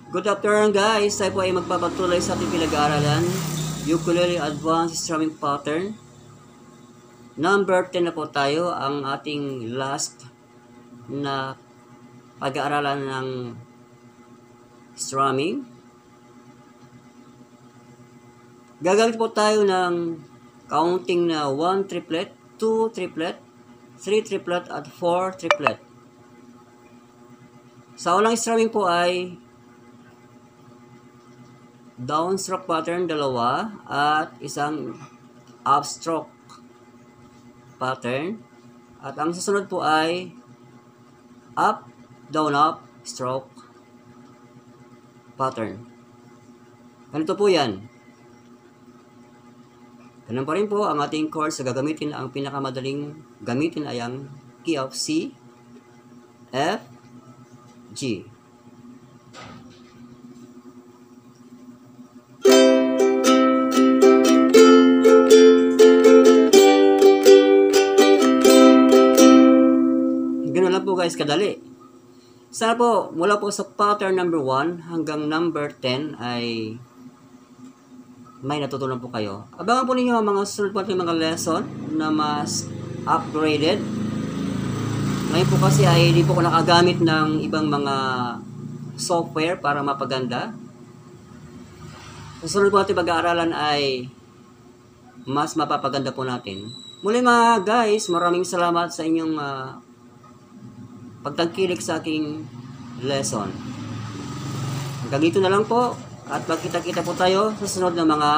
Good afternoon guys, tayo po ay magpapatuloy sa ating pinag-aaralan, Ukulele Advanced Strumming Pattern. Number 10 na po tayo, ang ating last na pag-aaralan ng strumming. Gagamit po tayo ng counting na 1 triplet, 2 triplet, 3 triplet at 4 triplet. Sa unang strumming po ay downstroke pattern, dalawa, at isang upstroke pattern. At ang susunod po ay up, down, up, stroke pattern. Ganito po yan. Ganun pa rin po ang ating chords na gagamitin. Ang pinakamadaling gamitin ay ang key of C, F, G. Ganun lang po guys, kadali. Sana po, mula po sa pattern number 1 hanggang number 10 ay may natutunan po kayo. Abangan po ninyo ang mga susunod po natin mga lesson na mas upgraded. Ngayon po kasi ay hindi po ko nakagamit ng ibang mga software para mapaganda. Susunod po natin pag-aaralan ay mas mapapaganda po natin. Muli mga guys, maraming salamat sa inyong pagtangkilik sa aking lesson. Hanggang dito na lang po at magkita-kita po tayo sa sunod na mga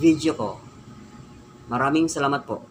video ko. Maraming salamat po.